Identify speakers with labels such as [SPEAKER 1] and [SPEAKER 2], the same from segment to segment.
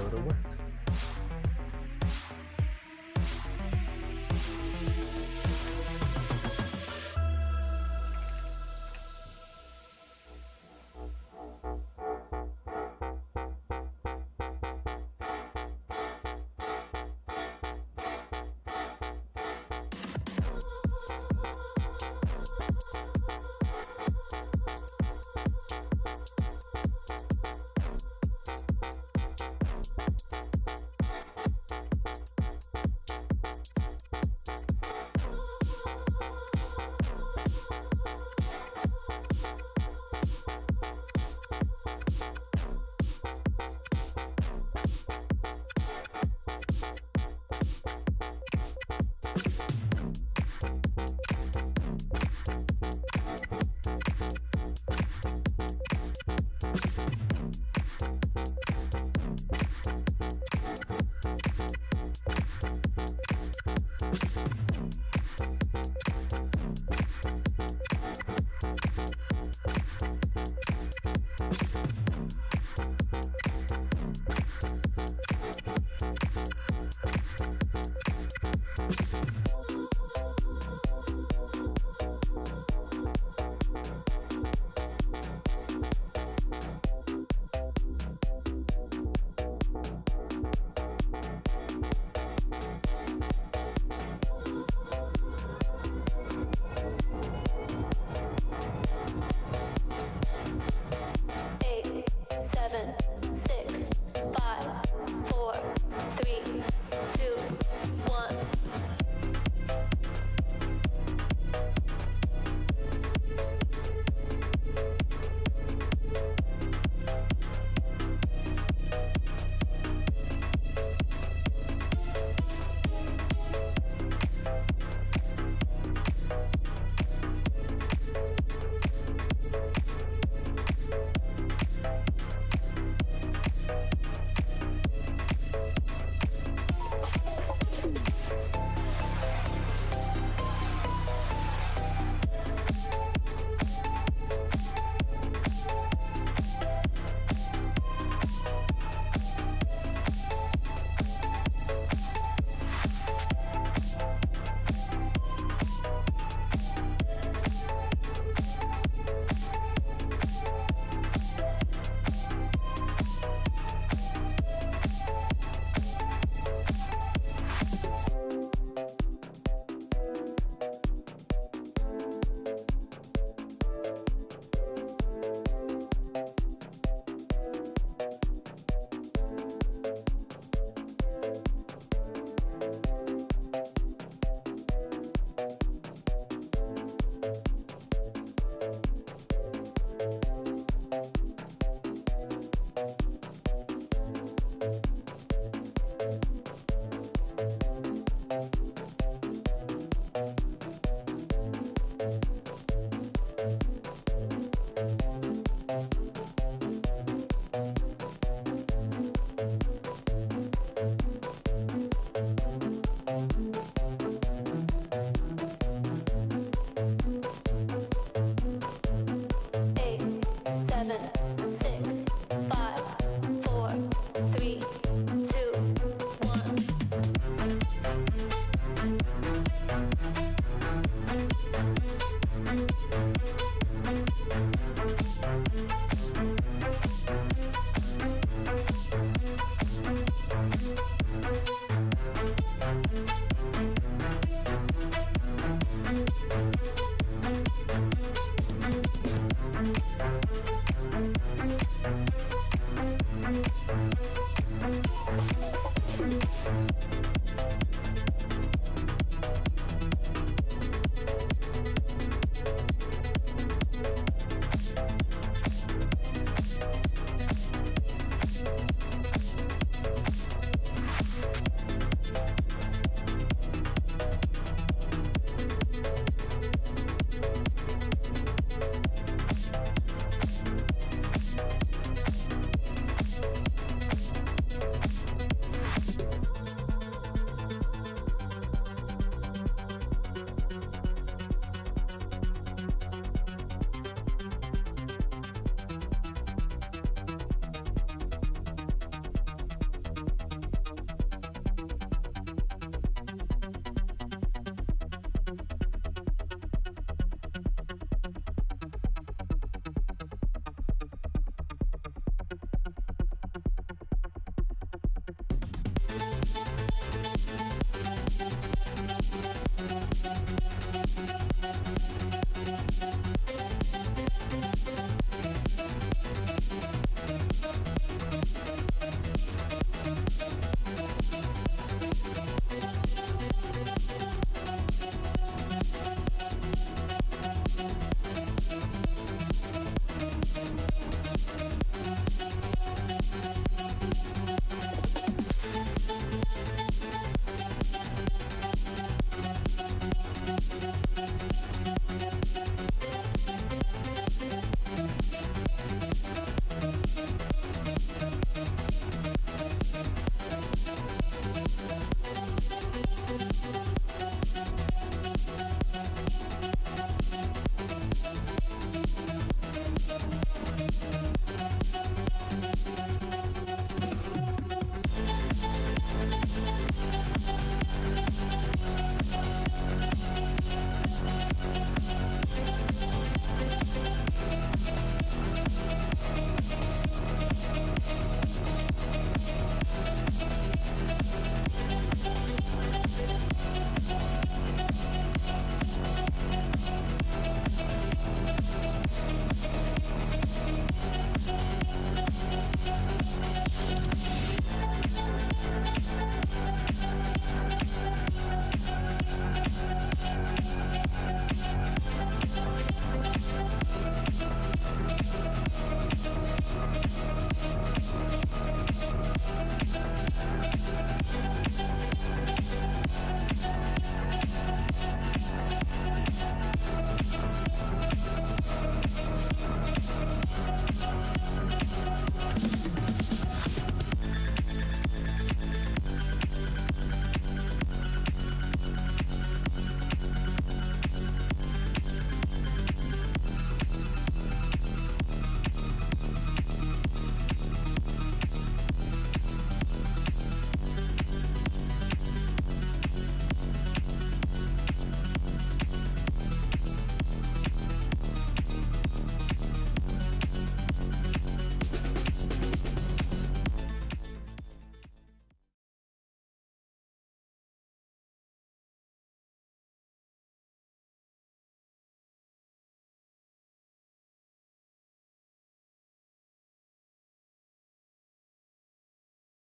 [SPEAKER 1] बरोबर.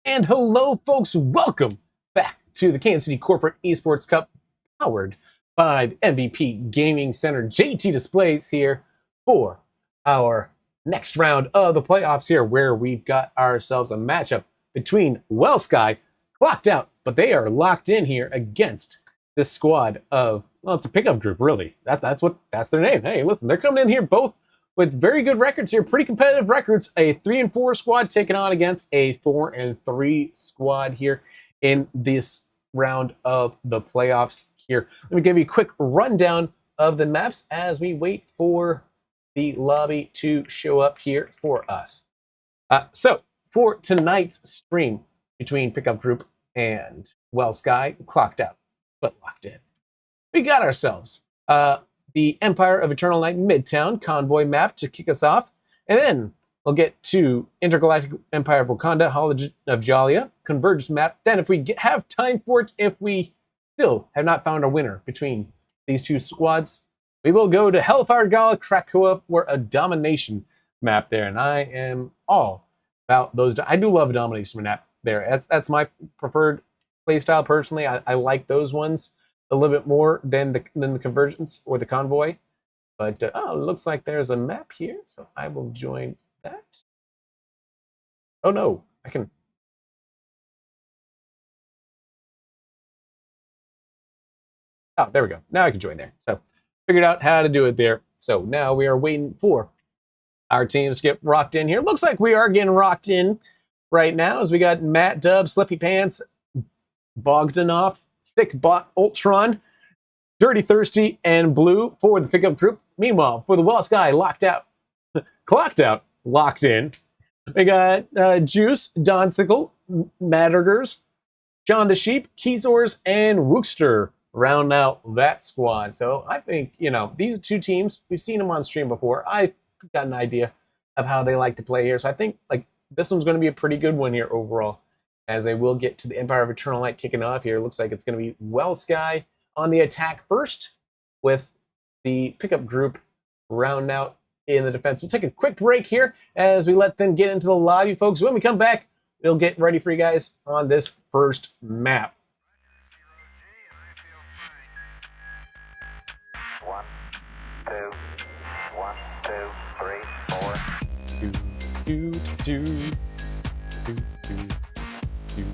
[SPEAKER 1] And hello, folks. Welcome back to the Kansas City Corporate Esports Cup, powered by the MVP Gaming Center. JT Displays here for our next round of the playoffs here, where we've got ourselves a matchup between Wellsky, clocked out, but they are locked in here against this squad of, well, it's a pickup group, really. That's their name. Hey, listen, they're coming in here both with very good records here, pretty competitive records. A 3-4 squad taking on against a 4-3 squad here in this round of the playoffs here. Let me give you a quick rundown of the maps as we wait for the lobby to show up here for us. So for tonight's stream between Pickup Group and Wellsky, clocked out but locked in, we got ourselves the Empire of Eternal Night Midtown Convoy map to kick us off. And then we'll get to Intergalactic Empire of Wakanda, Hall of Jalia, Convergence map. Then if we have time for it, if we still have not found a winner between these two squads, we will go to Hellfire Gala Krakoa for a domination map there. And I am all about those. I do love a domination map there. That's my preferred playstyle personally. I like those ones a little bit more than the Convergence or the Convoy. But oh, it looks like there's a map here, so I will join that. Oh no, I can. Oh, there we go. Now I can join there. So figured out how to do it there. So now we are waiting for our teams to get rocked in here. Looks like we are getting rocked in right now, as we got Matt Dub, Slippy Pants, Bogdanov, Thick Bot, Ultron, Dirty Thirsty, and Blue for the pickup group. Meanwhile, for the Wellsky, locked out, clocked out, locked in, we got Juice, Donsicle, Madrigers, John the Sheep, Keysors, and Wookster round out that squad. So I think, these are two teams. We've seen them on stream before. I've got an idea of how they like to play here. So I think this one's going to be a pretty good one here overall, as they will get to the Empire of Eternal Night kicking off here. Looks like it's going to be Wellsky on the attack first, with the pickup group round out in the defense. We'll take a quick break here as we let them get into the lobby, folks. When we come back, we'll get ready for you guys on this first map.
[SPEAKER 2] One, two, 1, 2, 3, 4.
[SPEAKER 1] Do, do, do, do, do, do.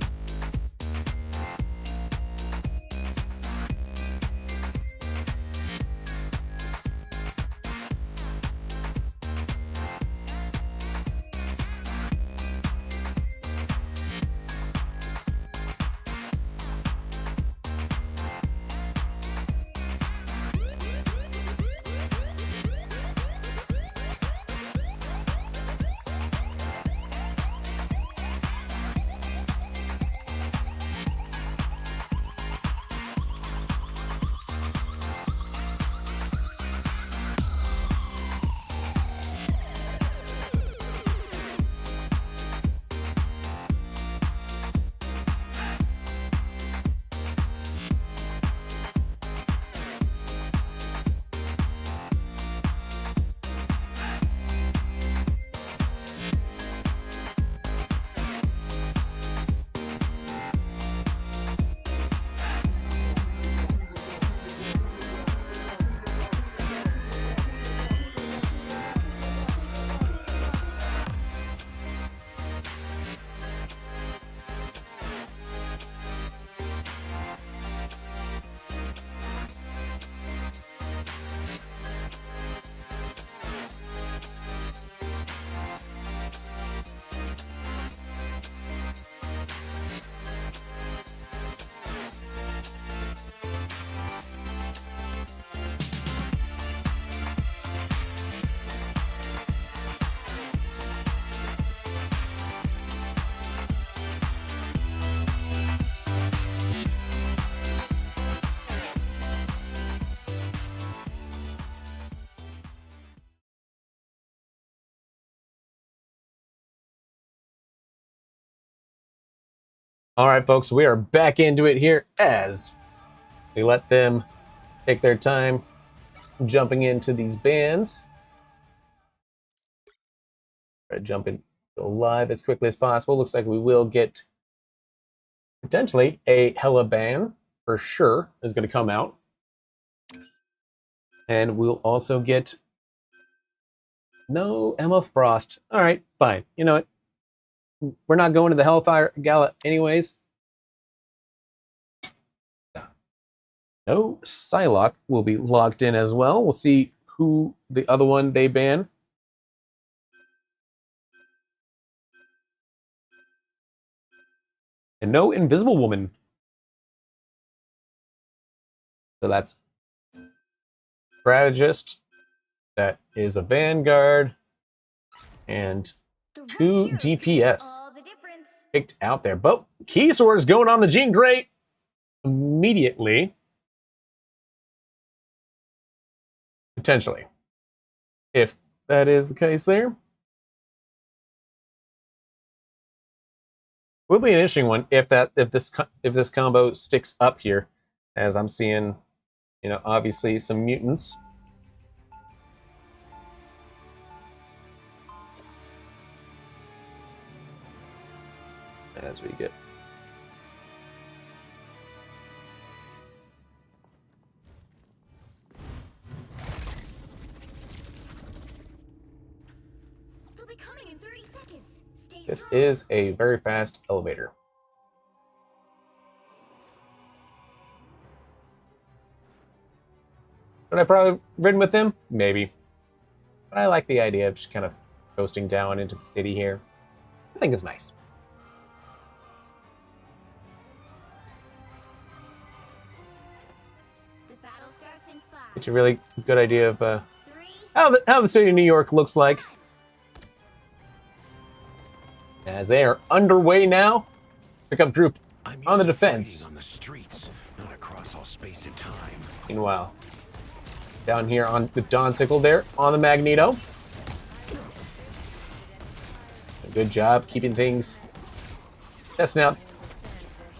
[SPEAKER 1] All right, folks, we are back into it here as we let them take their time jumping into these bands. Try to jump in, go live as quickly as possible. Looks like we will get potentially a Hella ban for sure is going to come out. And we'll also get no Emma Frost. All right, fine. You know what? We're not going to the Hellfire Gala anyways. No, Psylocke will be locked in as well. We'll see who the other one they ban. And no Invisible Woman. So that's Strategist. That is a Vanguard. And 2 DPS picked out there. But Key Sword is going on the Jean Grey immediately. Potentially. If that is the case there. Will be an interesting one if this combo sticks up here, as I'm seeing, you know, obviously some mutants. As we get
[SPEAKER 3] They'll be coming in 30 seconds. Stay
[SPEAKER 1] this
[SPEAKER 3] strong.
[SPEAKER 1] is a very fast elevator. Would I probably ridden with him? Maybe. But I like the idea of just kind of coasting down into the city here. I think it's nice.
[SPEAKER 3] The battle starts in 5,
[SPEAKER 1] It's a really good idea of
[SPEAKER 3] 3,
[SPEAKER 1] how the city of New York looks like. As they are underway now. Pickup group on the defense.
[SPEAKER 4] On the streets, not across all space and time.
[SPEAKER 1] Meanwhile, down here on with Dawn Sickle there on the Magneto. A good job keeping things testing out.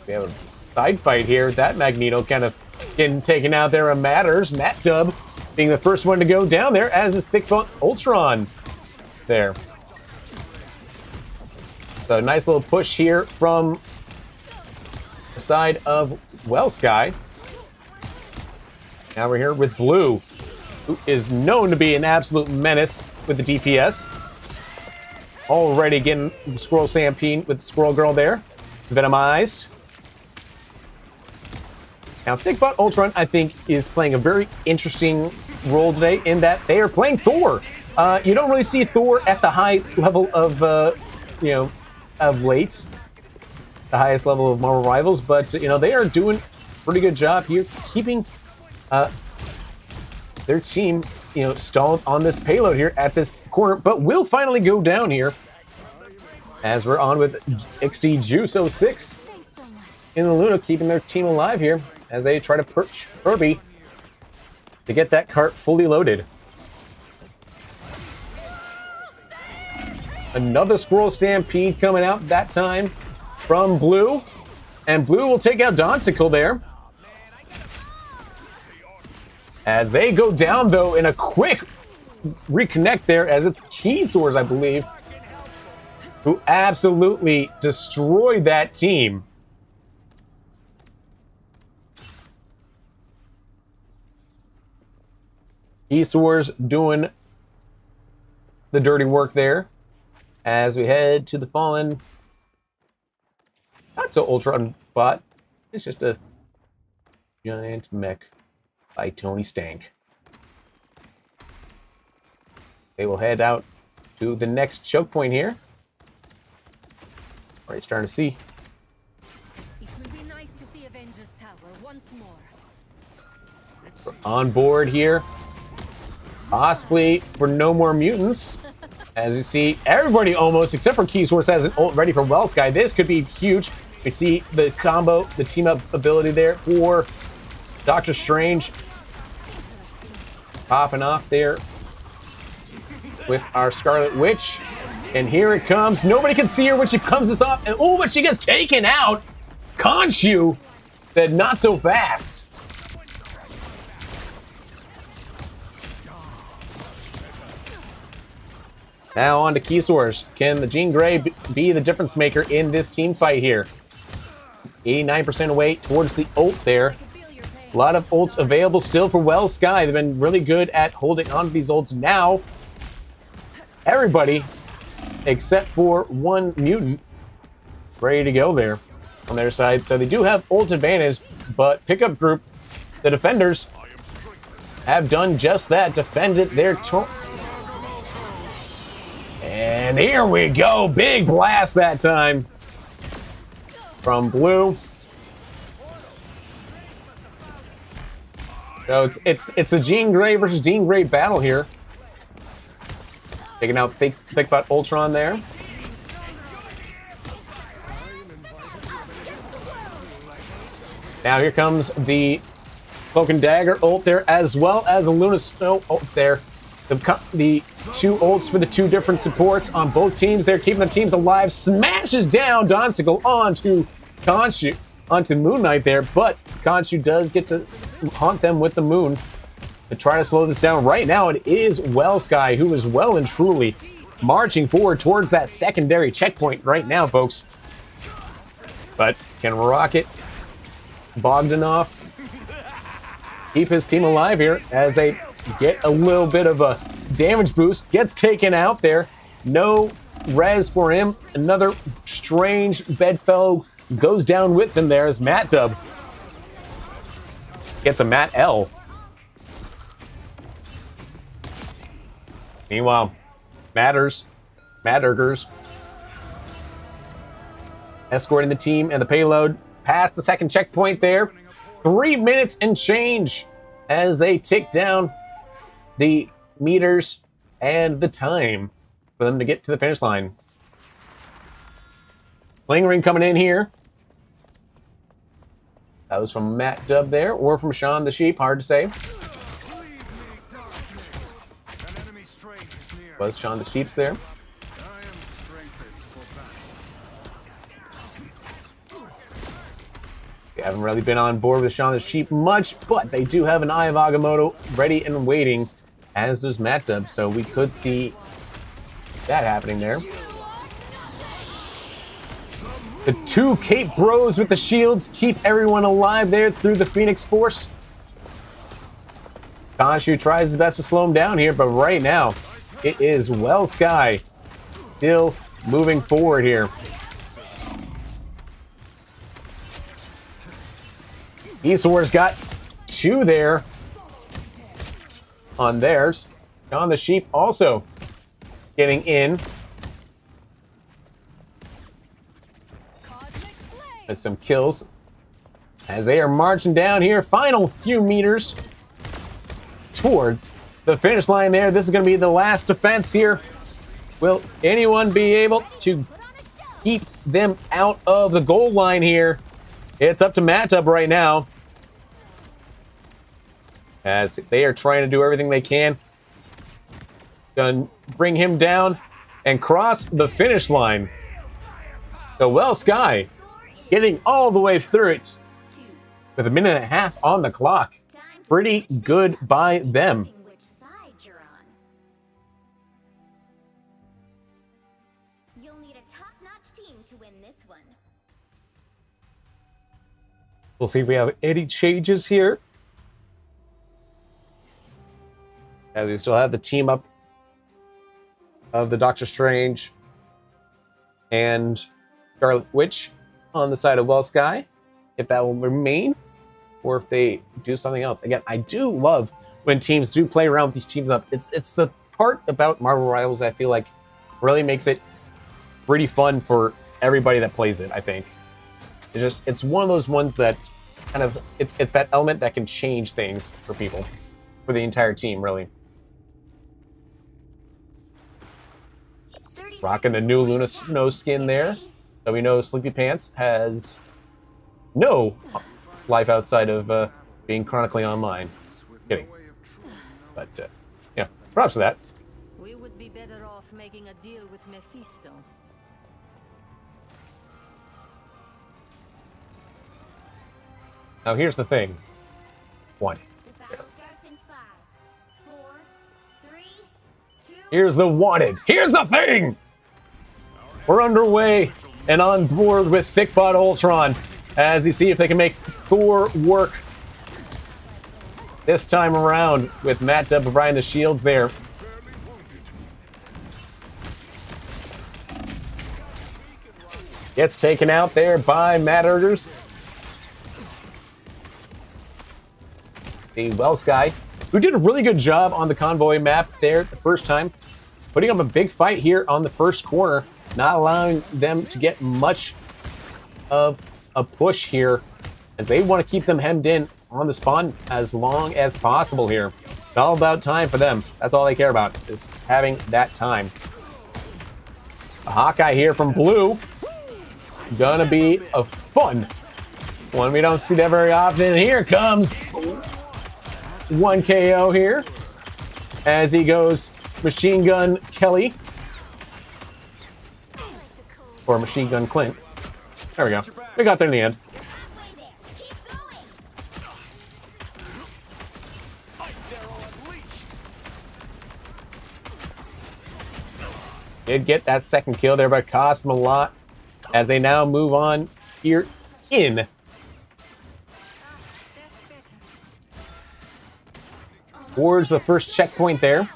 [SPEAKER 1] We have a side fight here. That Magneto kind of getting taken out there on Matters. Matt Dub being the first one to go down there as is Thickfoot Ultron there. So nice little push here from the side of Wellsky. Now we're here with Blue, who is known to be an absolute menace with the DPS. Already getting the Squirrel Stampede with the Squirrel Girl there. Venomized. Now, Thickbot Ultron, I think, is playing a very interesting role today in that they are playing Thor. You don't really see Thor at the high level of, of late. The highest level of Marvel Rivals, but, they are doing a pretty good job here keeping their team, stalled on this payload here at this corner, but will finally go down here as we're on with XD Juice 06 in the Luna, keeping their team alive here as they try to push Kirby to get that cart fully loaded. Another Squirrel Stampede coming out, that time from Blue, and Blue will take out Donsicle there. As they go down, though, in a quick reconnect there, as it's Keysource, I believe, who absolutely destroyed that team. Keysource doing the dirty work there as we head to the Fallen. Not so Ultron bot. It's just a giant mech by Tony Stank. They will head out to the next choke point here. Already starting to see.
[SPEAKER 5] It will be nice to see Avengers Tower once more.
[SPEAKER 1] We're on board here. Possibly for no more mutants. As we see, everybody almost, except for Keysource, has an ult ready for Wellsky. This could be huge. We see the combo, the team-up ability there for Doctor Strange. Popping off there with our Scarlet Witch. And here it comes. Nobody can see her when she comes this off. And oh, but she gets taken out. Khonshu said not so fast. Now on to Keysource. Can the Jean Grey be the difference maker in this team fight here? 89% away towards the ult there. A lot of ults available still for Wellsky. They've been really good at holding on to these ults now. Everybody, except for one mutant, ready to go there on their side. So they do have ult advantage, but pickup group, the defenders, have done just that. Defended their turn. And here we go. Big blast that time from Blue. So it's the Jean Grey versus Jean Grey battle here. Taking out Thickbot Ultron there. Now here comes the Cloak and Dagger ult there, as well as the Luna Snow ult there. The two ults for the two different supports on both teams. They're keeping the teams alive. Smashes down Donsicle onto Khonshu, onto Moon Knight there, but Khonshu does get to haunt them with the moon to try to slow this down. Right now, it is Wellsky who is well and truly marching forward towards that secondary checkpoint right now, folks. But can Rocket Bogdanov keep his team alive here as they get a little bit of a damage boost? Gets taken out there. No res for him. Another strange bedfellow goes down with him there as Matt Dub gets a Matt L. Meanwhile, Matters escorting the team and the payload past the second checkpoint there. 3 minutes and change as they tick down the meters and the time for them to get to the finish line. Fling Ring coming in here. That was from Matt Dub there, or from Sean the Sheep, hard to say. Was Sean the Sheep's there. They haven't really been on board with Shaun the Sheep much, but they do have an Eye of Agamotto ready and waiting, as does Matt Dub, so we could see that happening there. The two Cape Bros with the shields keep everyone alive there through the Phoenix Force. Khonshu tries his best to slow him down here, but right now, it is Well Sky still moving forward here. Easor's got two there on theirs. Shaun the Sheep also getting in. With some kills as they are marching down here. Final few meters towards the finish line there. This is going to be the last defense here. Will anyone be able to keep them out of the goal line here? It's up to Mattup right now, as they are trying to do everything they can. Gonna bring him down and cross the finish line. So Well Sky getting all the way through it with a minute and a half on the clock. Pretty good by them.
[SPEAKER 3] Which side you're on. You'll need a top-notch team to win this one.
[SPEAKER 1] We'll see if we have any changes here. As we still have the team up of the Doctor Strange and Scarlet Witch on the side of Well Sky, if that will remain, or if they do something else. Again, I do love when teams do play around with these teams up. It's the part about Marvel Rivals that I feel like really makes it pretty fun for everybody that plays it, I think. It's one of those ones that kind of, it's that element that can change things for people, for the entire team, really. Rocking the new Luna Snow skin there. So we know Sleepy Pants has no life outside of being chronically online. Kidding. But, yeah, props for that.
[SPEAKER 5] We would be better off making a deal with Mephisto.
[SPEAKER 1] Now here's the thing. One.
[SPEAKER 3] The battle starts in 5, 4, 3, 2.
[SPEAKER 1] Here's the wanted. Here's the thing! We're underway and on board with Thickbot Ultron as they see if they can make Thor work this time around with Matt Dub providing the shields there. Gets taken out there by Matt Ergers. The Well Sky, who did a really good job on the convoy map there the first time, putting up a big fight here on the first corner, not allowing them to get much of a push here, as they want to keep them hemmed in on the spawn as long as possible here. It's all about time for them. That's all they care about, is having that time. A Hawkeye here from Blue. Gonna be a fun one. We don't see that very often. And here comes one KO here as he goes Machine Gun Kelly. Or Machine Gun Clint. There we go. We got there in the end. Did get that second kill there, but cost him a lot as they now move on here in. Towards the first checkpoint there.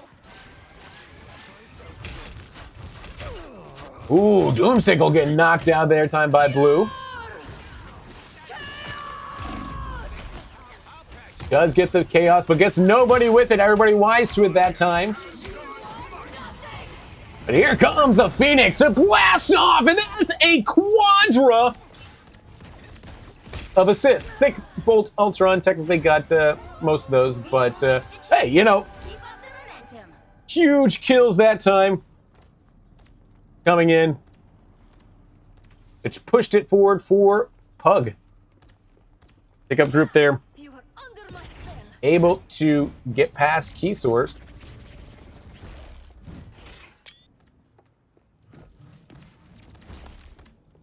[SPEAKER 1] Ooh, Doomsickle getting knocked out there, time by Blue. Does get the chaos, but gets nobody with it. Everybody wise to it that time. But here comes the Phoenix. It blasts off, and that's a quadra of assists. Thick Bolt Ultron technically got most of those, but hey, you know, huge kills that time. Coming in, which pushed it forward for Pug. Pickup group there, able to get past Keysource.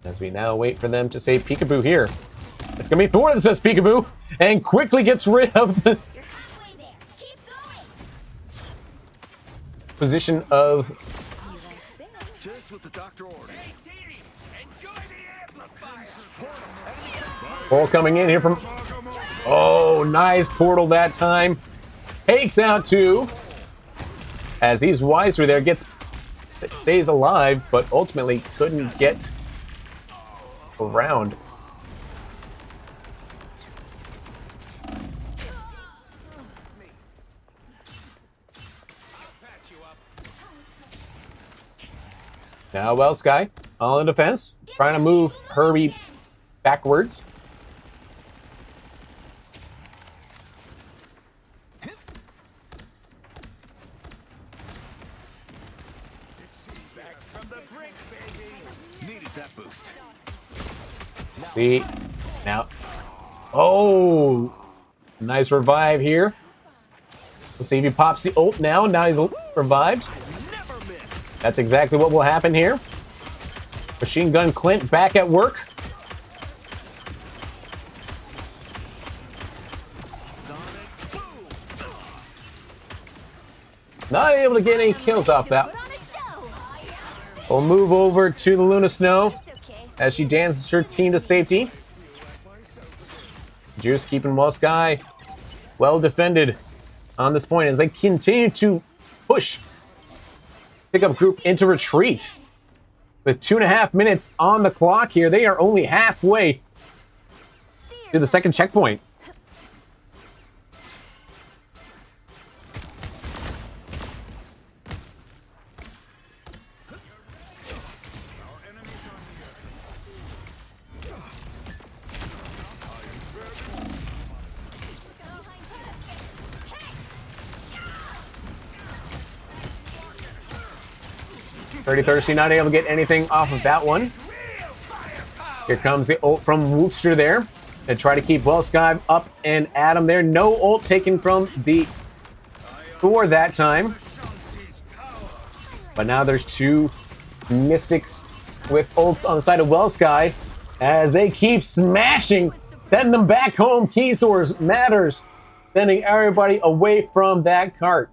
[SPEAKER 1] As we now wait for them to say peekaboo here. It's gonna be Thor that says peekaboo, and quickly gets rid of the
[SPEAKER 3] You're halfway there. Keep going.
[SPEAKER 1] position of
[SPEAKER 4] Just what the doctor ordered. Hey, team, enjoy the amplifier.
[SPEAKER 1] Ball coming in here from... Oh, nice portal that time. Takes out two. As he's wise through there, stays alive, but ultimately couldn't get around. Now, well, Sky on the defense, trying to move Herbie backwards.
[SPEAKER 4] Back from the brink, baby. Needed that boost.
[SPEAKER 1] See, now, oh, nice revive here. We'll see if he pops the ult now. Now he's revived.
[SPEAKER 4] Never miss.
[SPEAKER 1] That's exactly what will happen here. Machine Gun Clint back at work.
[SPEAKER 4] Sonic boom.
[SPEAKER 1] Not able to get any kills off that.
[SPEAKER 3] Put on a show.
[SPEAKER 1] We'll move over to the Luna Snow
[SPEAKER 3] It's okay.
[SPEAKER 1] as she dances her team to safety. Juice keeping well Sky well defended on this point as they continue to push pickup group into retreat. With 2.5 minutes on the clock here, they are only halfway to the second checkpoint. Dirty Thirsty not able to get anything off of that one. Here comes the ult from Wookster there. They try to keep Well Sky up and at him there. No ult taken from the Thor that time. But now there's two Mystics with ults on the side of Well Sky as they keep smashing, sending them back home. Key source matters, sending everybody away from that cart.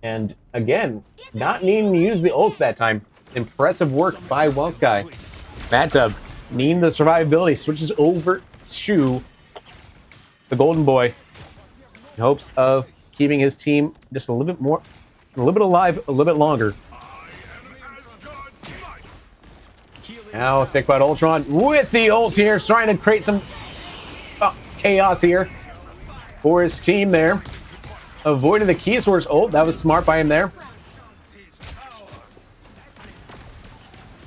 [SPEAKER 1] And again, not needing to use the ult that time. Impressive work by Well Sky. Matt needing the survivability, switches over to the Golden Boy in hopes of keeping his team just a little bit more, a little bit alive, a little bit longer. Now, Thick Bud Ultron with the ult here, trying to create some chaos here for his team there. Avoiding the key source ult. That was smart by him there.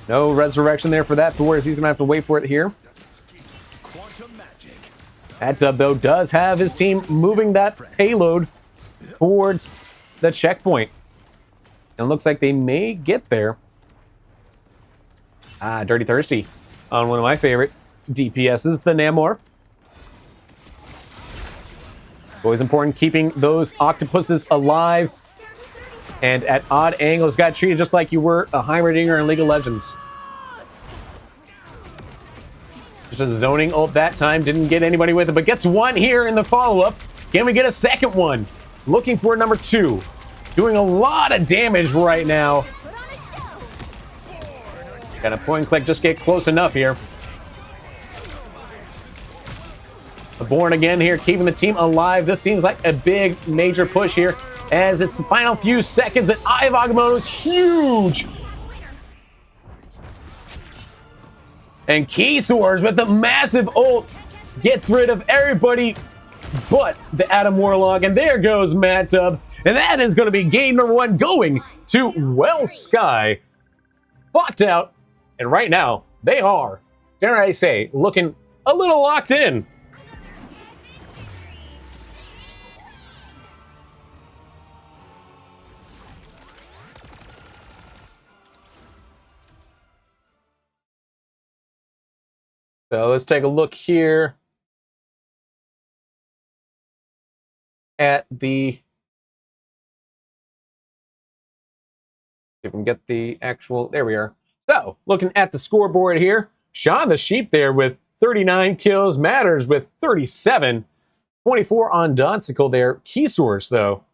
[SPEAKER 1] No resurrection there for that Thor, as he's going to have to wait for it here.
[SPEAKER 4] Quantum magic.
[SPEAKER 1] That dub, though, does have his team moving that payload towards the checkpoint. And it looks like they may get there. Dirty Thirsty on one of my favorite DPSs, the Namor. Always important keeping those octopuses alive and at odd angles. Got treated just like you were a Heimerdinger in League of Legends. Just a zoning ult that time. Didn't get anybody with it, but gets one here in the follow-up. Can we get a second one? Looking for number 2. Doing a lot of damage right now.
[SPEAKER 3] Put on a show.
[SPEAKER 1] Got a point and click, just get close enough here. The Born again here, keeping the team alive. This seems like a big, major push here as it's the final few seconds and Eye of Agamotto's huge. And Key Soars with the massive ult gets rid of everybody but the Adam Warlock. And there goes Matt Dub. And that is going to be game number 1 going to Well Sky. Locked out. And right now, they are, dare I say, looking a little locked in. So let's take a look here at the, if we can get the actual, there we are. So looking at the scoreboard here, Sean the Sheep there with 39 kills. Matters with 37. 24 on Donsicle there. Keysource, though,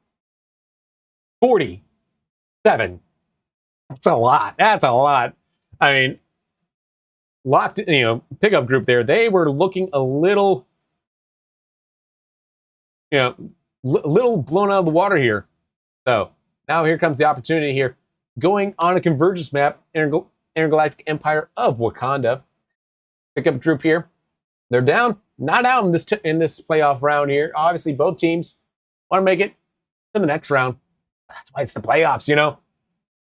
[SPEAKER 1] 47. That's a lot. That's a lot. I mean, locked, pickup group there. They were looking a little, little blown out of the water here. So now here comes the opportunity here. Going on a convergence map, Intergalactic Empire of Wakanda. Pickup group here. They're down, not out in this playoff round here. Obviously, both teams want to make it to the next round. That's why it's the playoffs,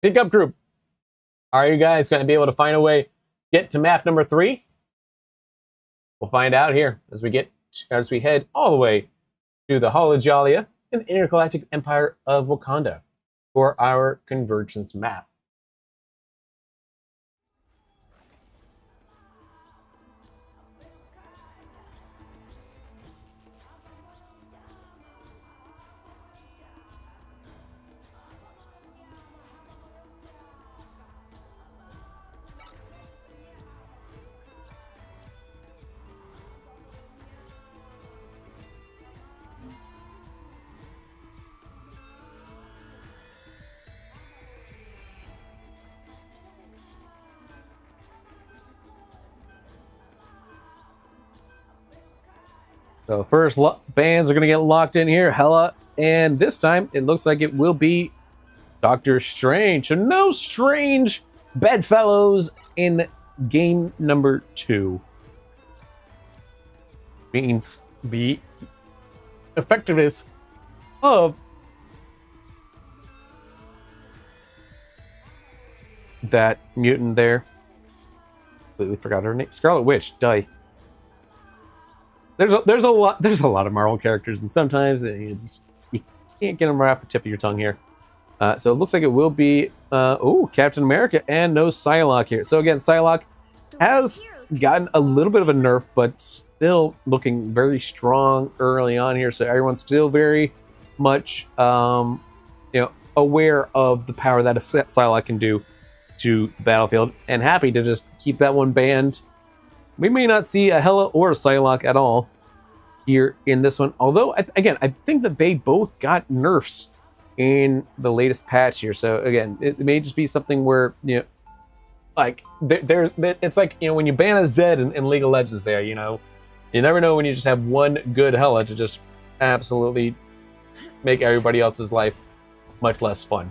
[SPEAKER 1] Pickup group. Are you guys going to be able to find a way get to map number 3? We'll find out here as we head all the way to the Holojalia in the Intergalactic Empire of Wakanda for our convergence map. So first bands are going to get locked in here, Hela, and this time it looks like it will be Doctor Strange. So no Strange bedfellows in game number 2. Means the effectiveness of that mutant there. Completely forgot her name. Scarlet Witch. Die. There's a lot of Marvel characters, and sometimes you can't get them right off the tip of your tongue here. So it looks like it will be Captain America and no Psylocke here. So again, Psylocke has gotten a little bit of a nerf, but still looking very strong early on here. So everyone's still very much aware of the power that a Psylocke can do to the battlefield, and happy to just keep that one banned. We may not see a Hela or a Psylocke at all here in this one. Although, again, I think that they both got nerfs in the latest patch here. So, again, it may just be something where, it's like, when you ban a Zed in League of Legends there, you never know when you just have one good Hela to just absolutely make everybody else's life much less fun.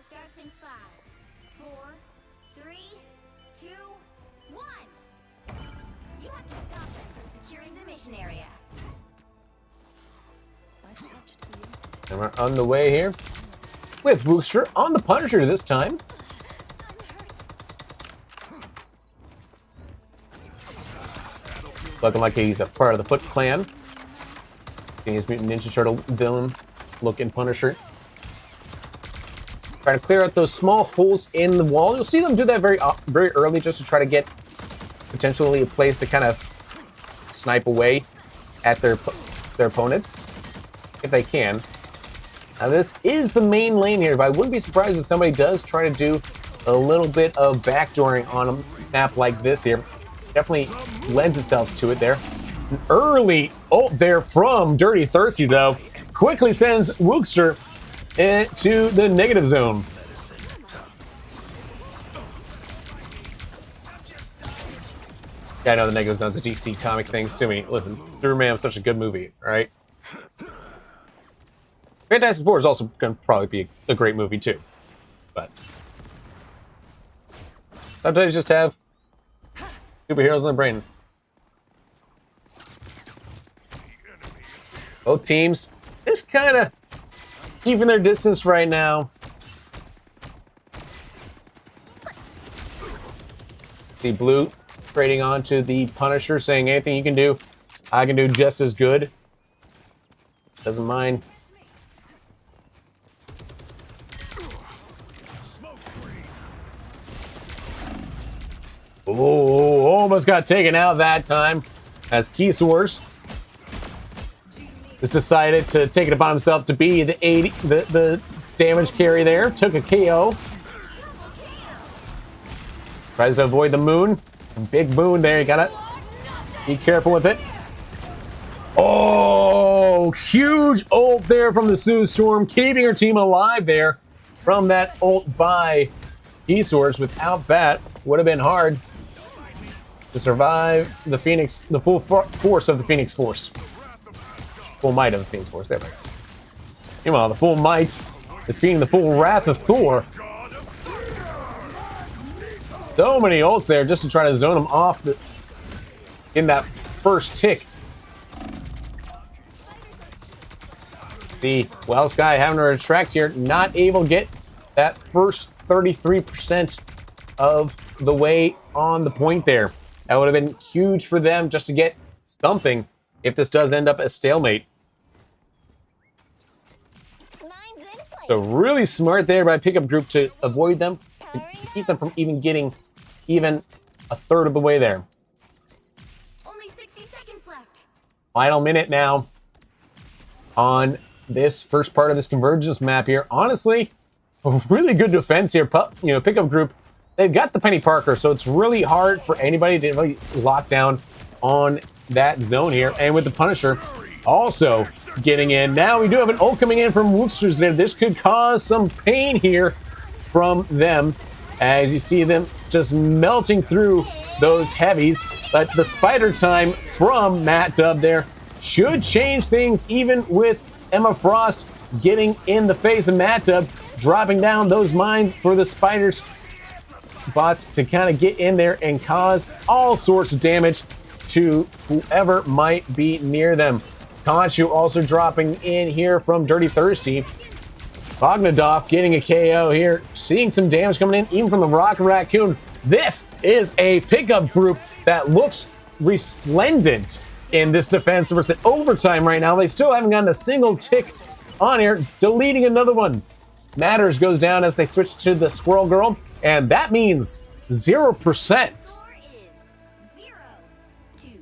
[SPEAKER 3] Starts in 5, 4, 3, 2, 1. You have to stop them from securing the mission area.
[SPEAKER 1] And we're on the way here with Wookster on the Punisher this time. Looking like he's a part of the Foot Clan. Getting his Mutant Ninja Turtle villain looking Punisher. Trying to clear out those small holes in the wall. You'll see them do that very early just to try to get potentially a place to kind of snipe away at their opponents, if they can. Now this is the main lane here, but I wouldn't be surprised if somebody does try to do a little bit of backdooring on a map like this here. Definitely lends itself to it there. An early ult there from Dirty Thirsty, though, quickly sends Wookster into the negative zone. Yeah, I know the negative zone's a DC comic thing. Sue me. Listen, Superman was such a good movie, right? Fantastic Four is also going to probably be a great movie too. But sometimes you just have superheroes in the brain. Both teams just kind of keeping their distance right now. See blue trading on to the Punisher, saying anything you can do, I can do just as good. Doesn't mind. Oh, almost got taken out that time as Keysors just decided to take it upon himself to be the damage carry there. Took a KO. Tries to avoid the moon. Big moon there. You gotta be careful with it. Oh, huge ult there from the Sue Storm, keeping her team alive there from that ult by Keysors. Without that, would have been hard to survive the Phoenix, the full force of the Phoenix Force. Full might of the Phoenix Force. There we go. Meanwhile, the full might is being the full wrath of Thor. So many ults there just to try to zone him off in that first tick. The Well Sky having to retract here, not able to get that first 33% of the way on the point there. That would have been huge for them just to get something if this does end up a stalemate. So really smart there by pickup group to avoid them, to keep them from even getting even a third of the way there.
[SPEAKER 3] Only 60 seconds left.
[SPEAKER 1] Final minute now on this first part of this convergence map here. Honestly, a really good defense here. Pickup group, they've got the Penny Parker, so it's really hard for anybody to really lock down on that zone here. And with the Punisher also getting in. Now we do have an ult coming in from Wooksters there. This could cause some pain here from them as you see them just melting through those heavies. But the spider time from Matt Dub there should change things, even with Emma Frost getting in the face of Matt Dub, dropping down those mines for the spiders bots to kind of get in there and cause all sorts of damage to whoever might be near them. Conchu also dropping in here from Dirty Thirsty. Bogdanov getting a KO here, seeing some damage coming in even from the Rocket Raccoon. This is a pickup group that looks resplendent in this defense versus overtime right now. They still haven't gotten a single tick on here, deleting another one. Matters goes down as they switch to the Squirrel Girl, and that means 0%.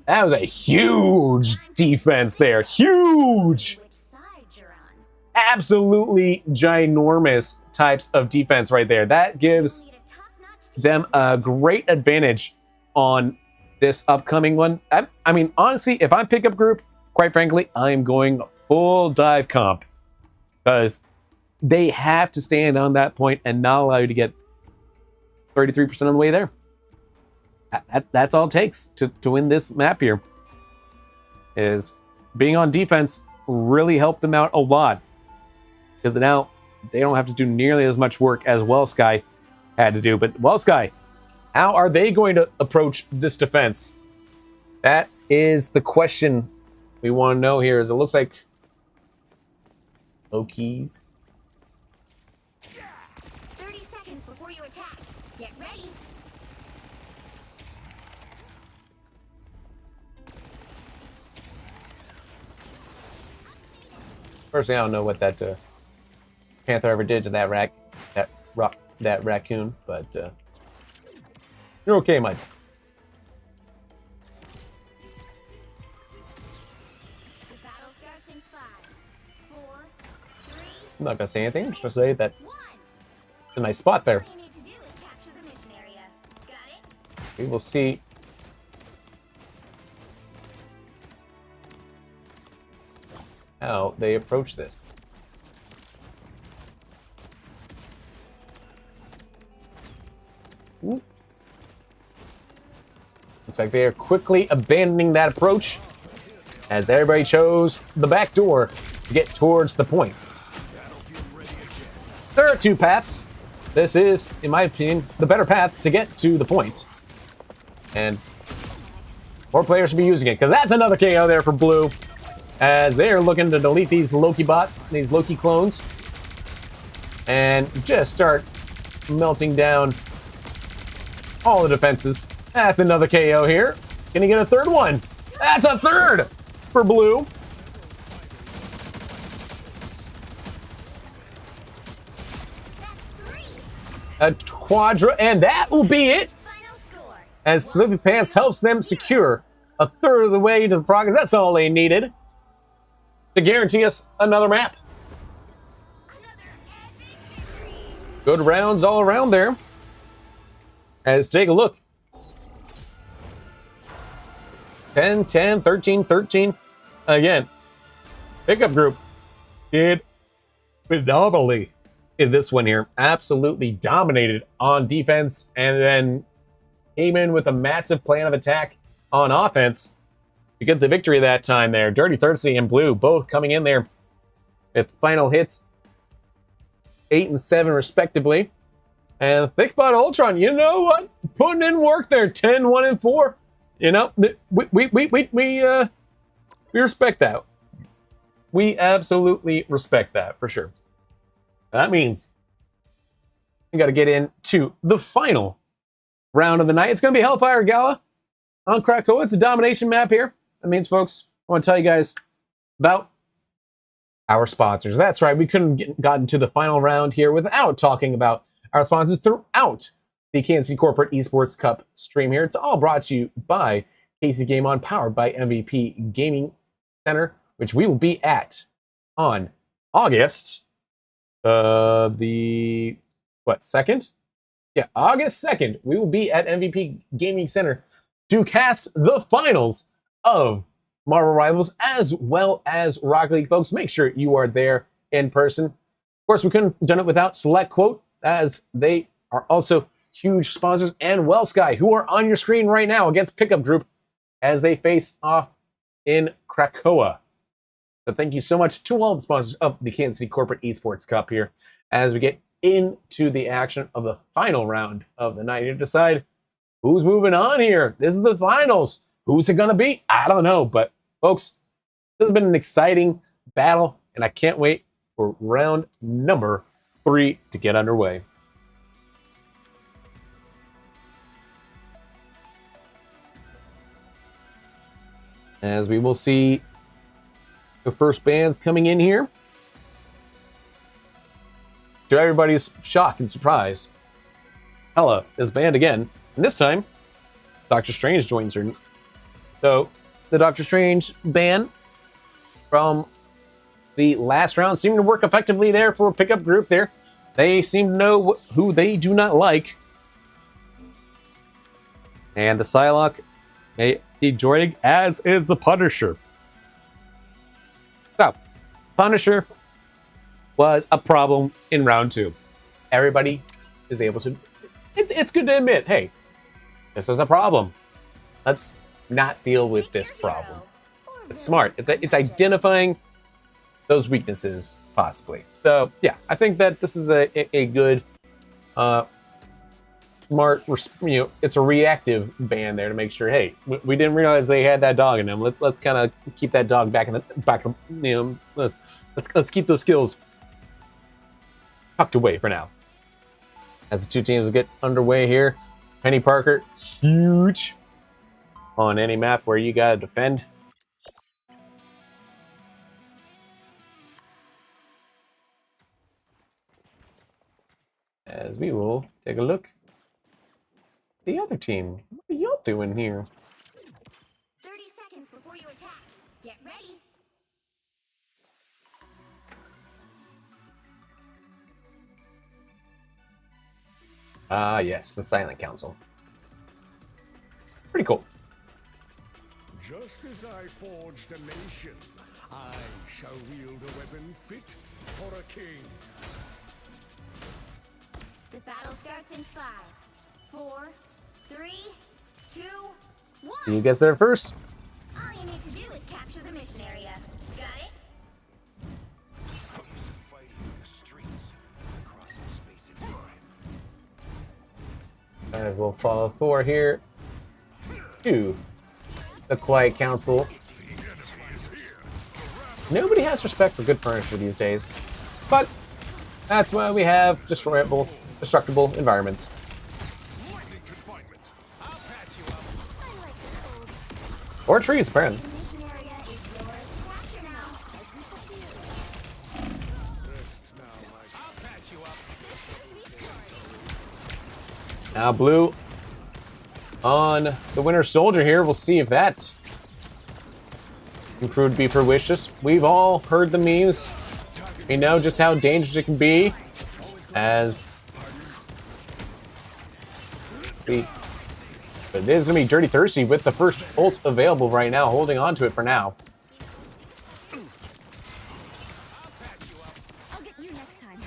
[SPEAKER 1] That was a huge defense there. Huge. Absolutely ginormous types of defense right there. That gives them a great advantage on this upcoming one. I mean, honestly, if I'm pickup group, quite frankly, I'm going full dive comp because they have to stand on that point and not allow you to get 33% of the way there. That's all it takes to win this map here. Is being on defense really helped them out a lot. Because now they don't have to do nearly as much work as Wellsky had to do. But Wellsky, how are they going to approach this defense? That is the question we want to know here. Is it looks like low keys.
[SPEAKER 3] 30 seconds before you attack. Get ready.
[SPEAKER 1] Personally, I don't know what that Panther ever did to that raccoon, but you're okay, Mike.
[SPEAKER 3] The battle starts in 5, 4, 3,
[SPEAKER 1] I'm not gonna say anything. I'm just gonna say that
[SPEAKER 3] 1.
[SPEAKER 1] it's a nice spot there.
[SPEAKER 3] All you need to do is capture the mission area. Got it?
[SPEAKER 1] We will see. How they approach this. Ooh. Looks like they are quickly abandoning that approach as everybody chose the back door to get towards the point. There are two paths. This is, in my opinion, the better path to get to the point. And more players should be using it, because that's another KO there for Blue, as they're looking to delete these Loki clones, and just start melting down all the defenses That's another KO here. Can he get a third one? That's a third for blue.
[SPEAKER 3] That's 3.
[SPEAKER 1] A quadra, and that will be it.
[SPEAKER 3] Final score.
[SPEAKER 1] As Slippy Pants helps them secure a third of the way to the progress. That's all they needed to guarantee us another map.
[SPEAKER 3] Another epic victory.
[SPEAKER 1] Good rounds all around there. Let's take a look. 10, 10, 13, 13. Again, pickup group did phenomenally in this one here. Absolutely dominated on defense and then came in with a massive plan of attack on offense to get the victory that time there. Dirty Thirsty and Blue both coming in there with final hits 8 and 7 respectively. And Thickbot Ultron, you know what? Putting in work there. 10, 1 and 4. You know, we respect that. We absolutely respect that for sure. That means we got to get into the final round of the night. It's going to be Hellfire Gala on Krakoa. It's a domination map here. That means, folks, I want to tell you guys about our sponsors. That's right. We couldn't gotten to the final round here without talking about our sponsors throughout the Kansas City Corporate Esports Cup stream here. It's all brought to you by KC Game On, powered by MVP Gaming Center, which we will be at on August the 2nd? Yeah, August 2nd. We will be at MVP Gaming Center to cast the finals of Marvel Rivals as well as Rocket League, folks. Make sure you are there in person. Of course, we couldn't have done it without Select Quote, as they are also huge sponsors, and WellSky, who are on your screen right now against Pickup Group as they face off in Krakoa. So thank you so much to all the sponsors of the Kansas City Corporate Esports Cup here as we get into the action of the final round of the night. You decide who's moving on here. This is the finals. Who's it going to be? I don't know. But folks, this has been an exciting battle, and I can't wait for round number 3 to get underway. As we will see the first bands coming in here. To everybody's shock and surprise, Hella is banned again. And this time, Doctor Strange joins her. So, the Doctor Strange ban from the last round seemed to work effectively there for a pickup group there. They seem to know who they do not like. And the Psylocke may be joining, as is the Punisher. So, Punisher was a problem in round 2. Everybody is able to... It's good to admit, hey, this is a problem. Let's not deal with this problem. It's smart. It's identifying those weaknesses, possibly. So, yeah, I think that this is a good, smart, it's a reactive ban there to make sure, hey, we didn't realize they had that dog in them. Let's kind of keep that dog back in the back. Let's keep those skills tucked away for now. As the two teams will get underway here, Penny Parker, huge on any map where you gotta defend. As we will take a look. The other team, what are y'all doing here?
[SPEAKER 3] 30 seconds before you attack. Get ready.
[SPEAKER 1] Ah, yes, the Silent Council. Pretty cool.
[SPEAKER 6] Just as I forged a nation, I shall wield a weapon fit for a king.
[SPEAKER 3] The battle starts in 5, 4, 3, 2, 1.
[SPEAKER 1] Can you guess there first?
[SPEAKER 3] All you need to do is capture the mission area. Got it?
[SPEAKER 4] Used to fighting in the streets, across some space and time.
[SPEAKER 1] As we'll follow forward here to the Quiet Council. Nobody has respect for good furniture these days, but that's why we have destructible environments.
[SPEAKER 4] Lightning confinement. I'll patch you
[SPEAKER 1] Or trees, apparently.
[SPEAKER 3] The mission area is yours to capture now.
[SPEAKER 6] Rest now, my
[SPEAKER 4] I'll patch you up.
[SPEAKER 1] Now blue on the Winter Soldier here. We'll see if that can prove to be fruitious. We've all heard the memes. We know just how dangerous it can be as the... But it is going to be Dirty Thirsty with the first ult available right now, holding on to it for now.
[SPEAKER 3] I'll get you next time.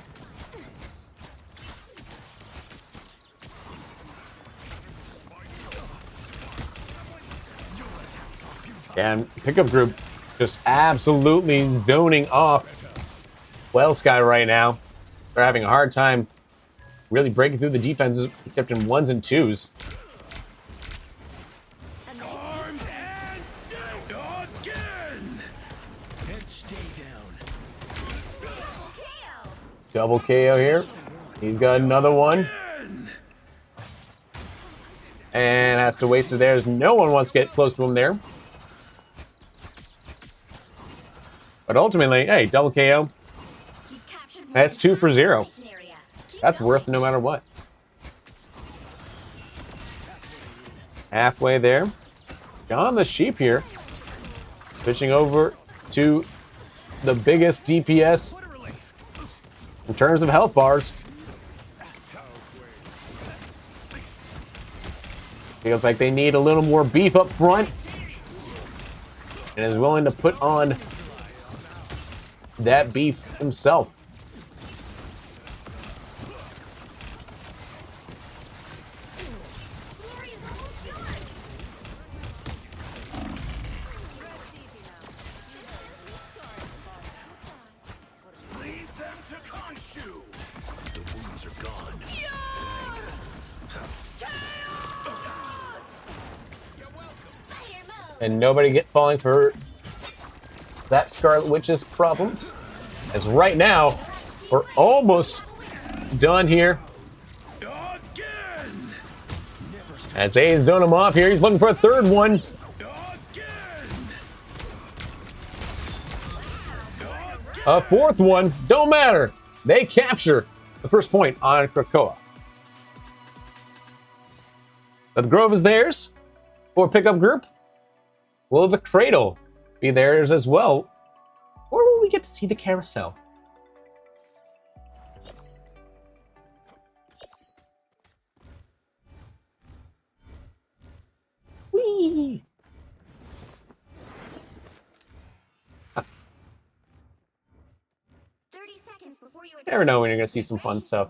[SPEAKER 1] And pickup group just absolutely zoning off Well Sky right now. They're having a hard time really breaking through the defenses, except in ones and twos.
[SPEAKER 4] Armed and dead again. And stay down.
[SPEAKER 3] KO.
[SPEAKER 1] Double KO here. He's got another one. And has to waste it there as no one wants to get close to him there. But ultimately, hey, double KO.
[SPEAKER 3] You've captured more
[SPEAKER 1] That's 2 for 0.
[SPEAKER 3] mission area. Keep
[SPEAKER 1] That's
[SPEAKER 3] going.
[SPEAKER 1] worth no matter what. Halfway there. John the Sheep here. Switching over to the biggest DPS in terms of health bars. Feels like they need a little more beef up front. And is willing to put on that beef himself.
[SPEAKER 3] Glory is almost gone.
[SPEAKER 4] Leave them to Khonshu. The wounds are gone. You're welcome.
[SPEAKER 3] Fire mode.
[SPEAKER 1] And nobody get falling for that Scarlet Witch's problems. As right now, we're almost done here.
[SPEAKER 4] Again.
[SPEAKER 1] As they zone him off here, he's looking for a third one.
[SPEAKER 4] Again.
[SPEAKER 1] A fourth one, don't matter. They capture the first point on Krakoa. The Grove is theirs for pickup group. Will the Cradle be theirs as well? Or will we get to see the carousel? Whee!
[SPEAKER 3] 30 seconds before you
[SPEAKER 1] Never know when you're going to see some fun stuff.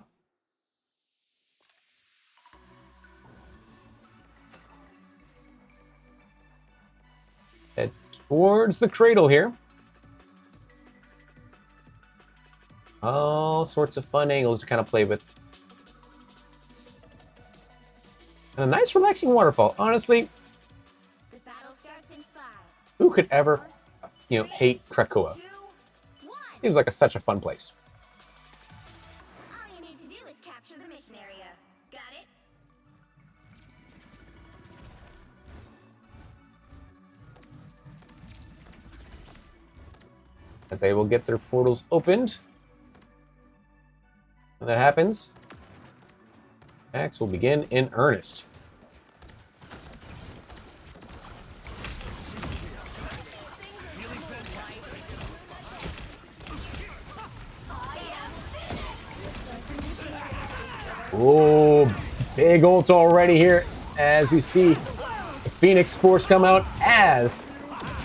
[SPEAKER 1] Head towards the Cradle here. All sorts of fun angles to kind of play with. And a nice relaxing waterfall. Honestly,
[SPEAKER 3] The battle starts in 5,
[SPEAKER 1] who could ever, hate Krakoa?
[SPEAKER 3] 2, 1.
[SPEAKER 1] Seems like such a fun place.
[SPEAKER 3] All you need to do is capture the mission area. Got it?
[SPEAKER 1] As they will get their portals opened. When that happens, attacks will begin in earnest. Oh, big ults already here as we see the Phoenix Force come out, as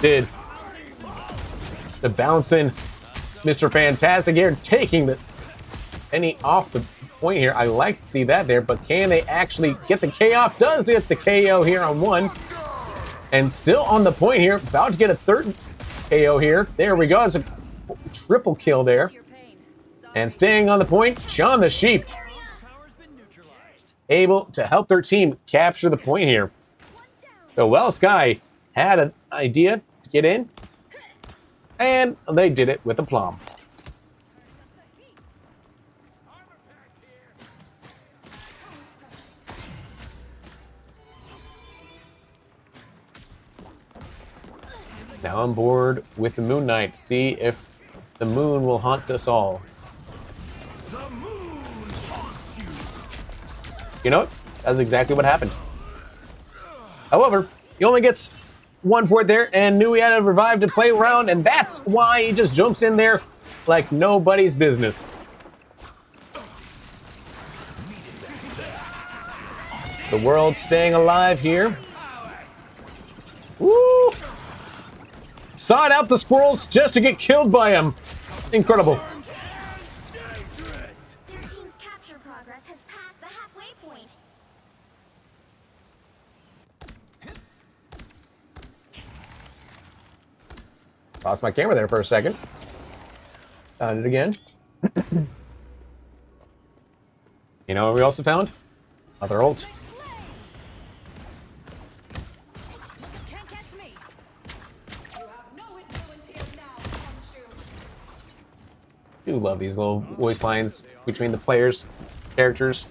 [SPEAKER 1] did the bouncing Mr. Fantastic here, taking the any off the point here. I like to see that there, but can they actually get the K off? Does get the KO here on one. And still on the point here, about to get a third KO here. There we go, it's a triple kill there. And staying on the point, Sean the Sheep, able to help their team capture the point here. So Well Sky had an idea to get in, and they did it with aplomb. Now on board with the Moon Knight. See if the moon will haunt us all.
[SPEAKER 4] The moon haunts you.
[SPEAKER 1] You know what? That's exactly what happened. However, he only gets one for it there, and knew he had to revive to play around, and that's why he just jumps in there like nobody's business. The world staying alive here. Woo! Sought out the squirrels just to get killed by him. Incredible.
[SPEAKER 3] Their team's capture progress has passed the halfway point.
[SPEAKER 1] Lost my camera there for a second. Found it again. You know what we also found? Another ult.
[SPEAKER 5] Can't catch me. You have no influence here now, Khonshu.
[SPEAKER 1] Do love these little voice lines between the players, characters.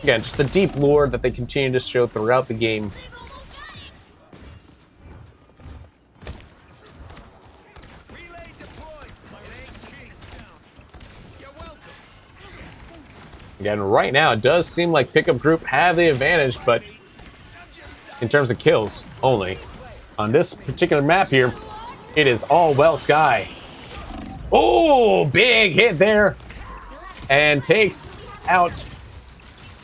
[SPEAKER 1] Again, just the deep lore that they continue to show throughout the game.
[SPEAKER 4] Relay deployed. It ain't cheap. You're welcome.
[SPEAKER 1] Again, right now, it does seem like Pickup Group have the advantage, but in terms of kills only. On this particular map here, it is all well Sky. Oh, big hit there. And takes out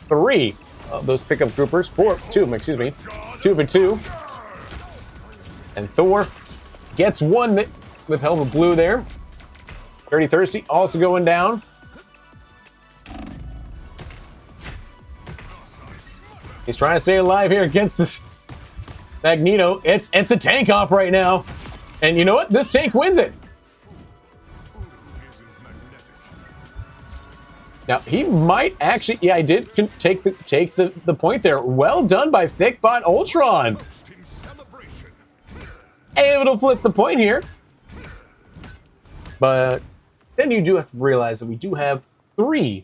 [SPEAKER 1] 3 of those Pickup Groupers. 2 of them, excuse me. 2 of 2. And Thor gets 1 with Helm of Blue there. Dirty Thirsty also going down. He's trying to stay alive here against this Magneto. It's a tank off right now. And you know what? This tank wins it. Now, he might actually... Yeah, I did take the point there. Well done by Thickbot Ultron. Able to flip the point here. But then you do have to realize that we do have 3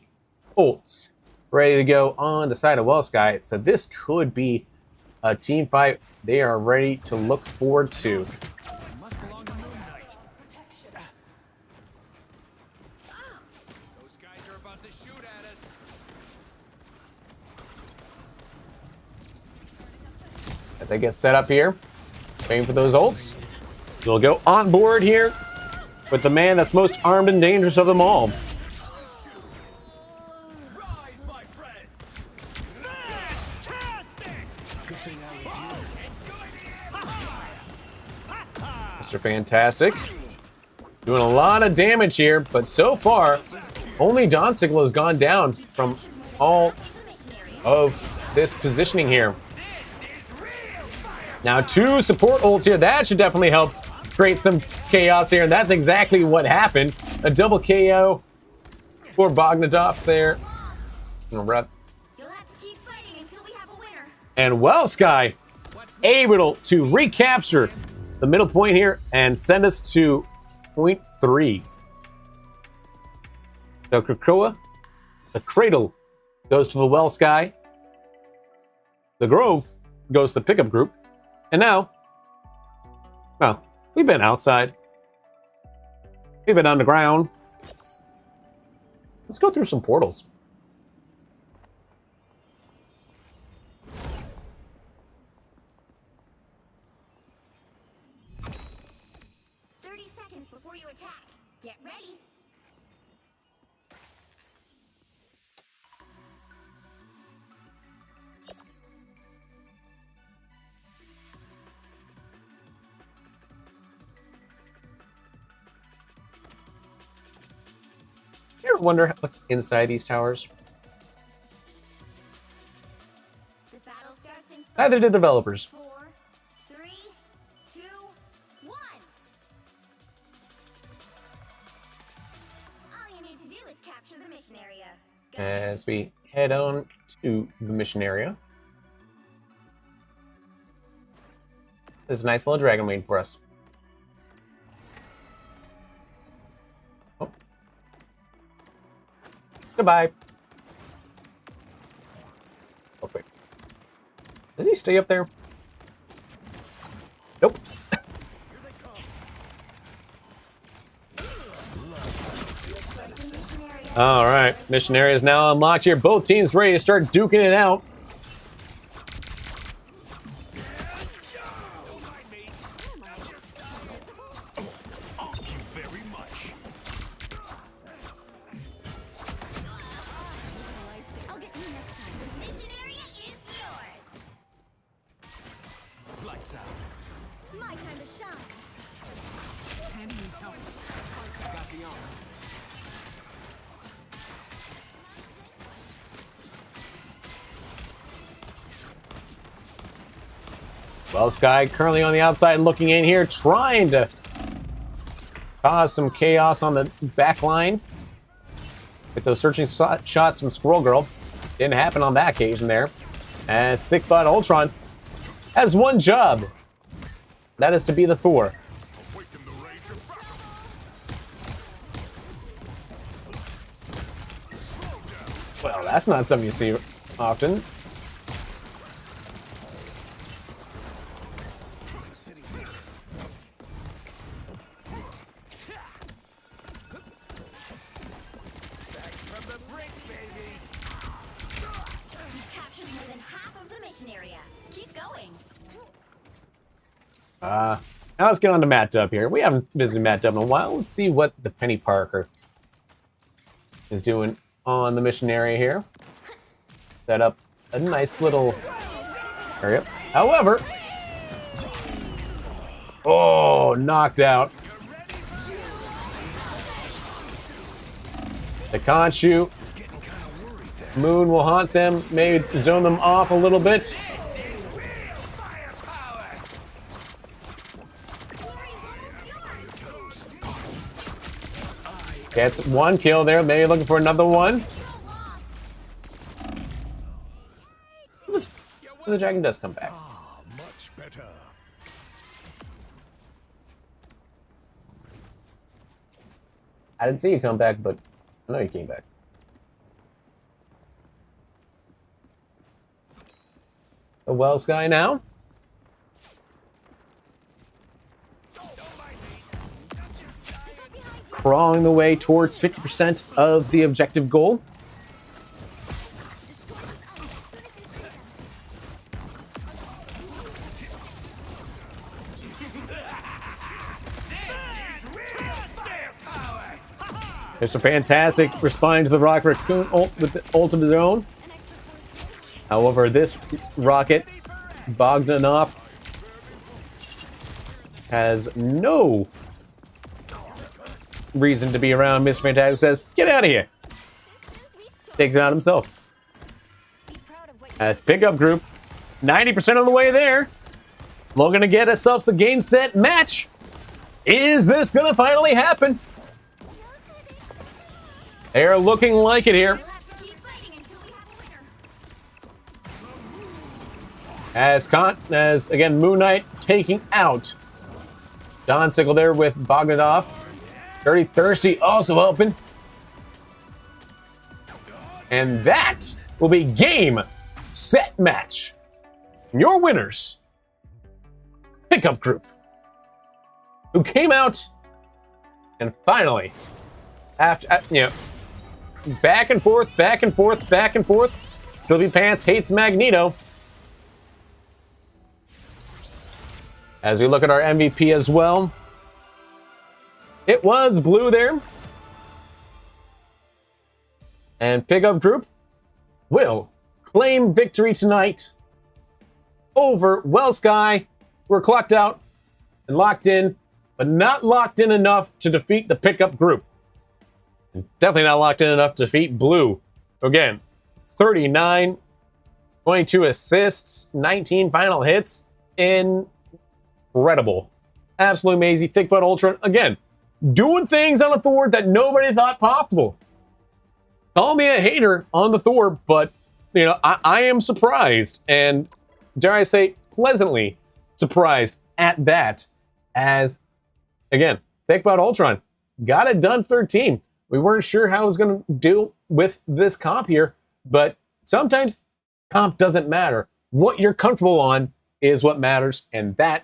[SPEAKER 1] ults ready to go on the side of Well Sky. So this could be a team fight they are ready to look forward to.
[SPEAKER 4] Must belong to Moon Knight. Those guys are about to shoot at us.
[SPEAKER 1] As they get set up here, waiting for those ults. We'll go on board here with the man that's most armed and dangerous of them all.
[SPEAKER 4] Rise, my friends. Fantastic. Good thing I was here.
[SPEAKER 1] Mr. Fantastic. Doing a lot of damage here, but so far, only Donsicle has gone down from all of this positioning here. Now 2 support ults here. That should definitely help create some chaos here, and that's exactly what happened. A double KO for Bogdanov there.
[SPEAKER 3] You'll have to keep fighting until we have a winner.
[SPEAKER 1] And Well Sky able to recapture the middle point here and send us to point 3. So Krakoa, the Cradle goes to the Well Sky. The Grove goes to the Pickup Group. And now, well, we've been outside. We've been underground. Let's go through some portals.
[SPEAKER 3] Before you attack, get ready.
[SPEAKER 1] You ever wonder what's inside these towers?
[SPEAKER 3] The battle starts in
[SPEAKER 1] Neither did developers.
[SPEAKER 3] 4, 3, 2, 1. All you need to do is capture the mission area. Go.
[SPEAKER 1] As we head on to the mission area. There's a nice little dragon waiting for us. Oh. Goodbye. Oh, wait. Does he stay up there? Nope. All right, mission area is now unlocked here. Both teams ready to start duking it out.
[SPEAKER 4] Don't mind me. Thank you very much.
[SPEAKER 3] I'll get you next time. The mission area is yours.
[SPEAKER 4] Lights out.
[SPEAKER 3] My time to shine.
[SPEAKER 4] Tandy needs help. Got the arm.
[SPEAKER 1] Well, Sky currently on the outside looking in here, trying to cause some chaos on the back line. With those searching shots from Squirrel Girl. Didn't happen on that occasion there. As Thickbutt Ultron has one job. That is to be the Thor.
[SPEAKER 6] Awaken the rage of battle.
[SPEAKER 1] Well, that's not something you see often.
[SPEAKER 4] From the brick, baby.
[SPEAKER 3] You captured more than half of the mission area. Keep going.
[SPEAKER 1] Now let's get on to Matt Dub here. We haven't visited Matt Dub in a while. Let's see what the Penny Parker is doing on the mission area here. Set up a nice little area. However, oh, knocked out. They can't shoot. Moon will haunt them, maybe zone them off a little bit. Gets one kill there, maybe looking for another one. The dragon does come back.
[SPEAKER 6] Ah, much better.
[SPEAKER 1] I didn't see you come back, but I know you came back. The Wells guy now. Crawling the way towards 50% of the objective goal.
[SPEAKER 3] Destroy this item as soon as you see them.
[SPEAKER 4] This is real firepower.
[SPEAKER 1] There's a fantastic responding to the Rocket Raccoon with the ultimate zone. However, this rocket, Bogdanov, has no reason to be around. Mr. Fantastic says, "Get out of here."
[SPEAKER 3] Systems restore.
[SPEAKER 1] Takes it out himself.
[SPEAKER 3] Be proud of what you
[SPEAKER 1] As pickup group, 90% of the way there. Looking to get ourselves a game set match. Is this going to finally happen? They are looking like it here.
[SPEAKER 3] We'll have to keep fighting until we have a winner.
[SPEAKER 1] As again, Moon Knight taking out Don Sickle there with Bogdanov. Dirty Thirsty also helping. And that will be game, set, match. Your winners, pickup group, who came out and finally, after back and forth, back and forth, back and forth. Sylvie Pants hates Magneto. As we look at our MVP as well, it was Blue there. And pickup group will claim victory tonight over Well Sky. We're clocked out and locked in, but not locked in enough to defeat the pickup group. And definitely not locked in enough to defeat Blue. Again, 39, 22 assists, 19 final hits. Incredible. Absolutely amazing. Thickbutt Ultron, again, doing things on a Thor that nobody thought possible. Call me a hater on the Thor, but, I am surprised, and dare I say, pleasantly surprised at that, as, again, Thickbutt Ultron got it done for their team. We weren't sure how it was going to do with this comp here, but sometimes comp doesn't matter. What you're comfortable on is what matters, and that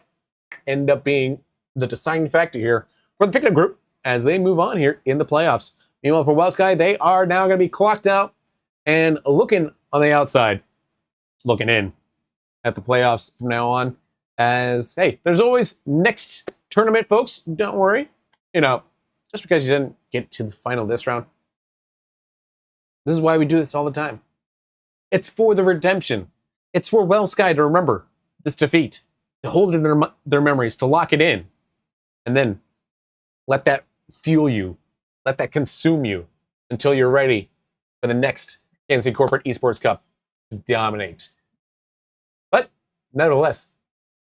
[SPEAKER 1] ended up being the deciding factor here for the pickup group as they move on here in the playoffs. Meanwhile, for Well Sky, they are now going to be clocked out and looking on the outside, looking in at the playoffs from now on. As, hey, there's always next tournament, folks. Don't worry. You know, just because you didn't get to the final this round, this is why we do this all the time. It's for the redemption. It's for Well Sky to remember this defeat, to hold it in their memories, to lock it in, and then let that fuel you, let that consume you until you're ready for the next Kansas City Corporate Esports Cup to dominate. But nevertheless,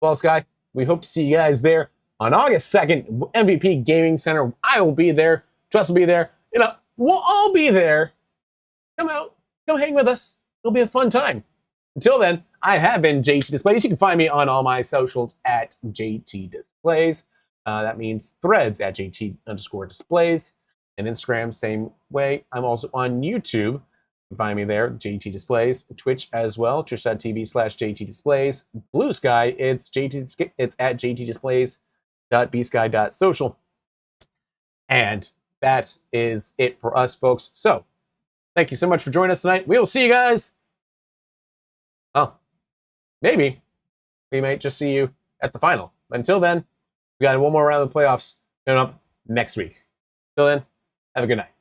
[SPEAKER 1] Well Sky, we hope to see you guys there on August 2nd, MVP Gaming Center. I will be there. Trust will be there. You know, we'll all be there. Come out, come hang with us. It'll be a fun time. Until then, I have been JT Displays. You can find me on all my socials at JT Displays. That means threads at JT_displays. And Instagram, same way. I'm also on YouTube. You can find me there, JT Displays. Twitch as well, twitch.tv/JT Displays. Blue Sky, it's at JTDisplays.bsky.social. And that is it for us, folks. So, thank you so much for joining us tonight. We will see you guys. Oh, maybe we might just see you at the final. But until then, we got one more round of the playoffs coming up next week. Until then, have a good night.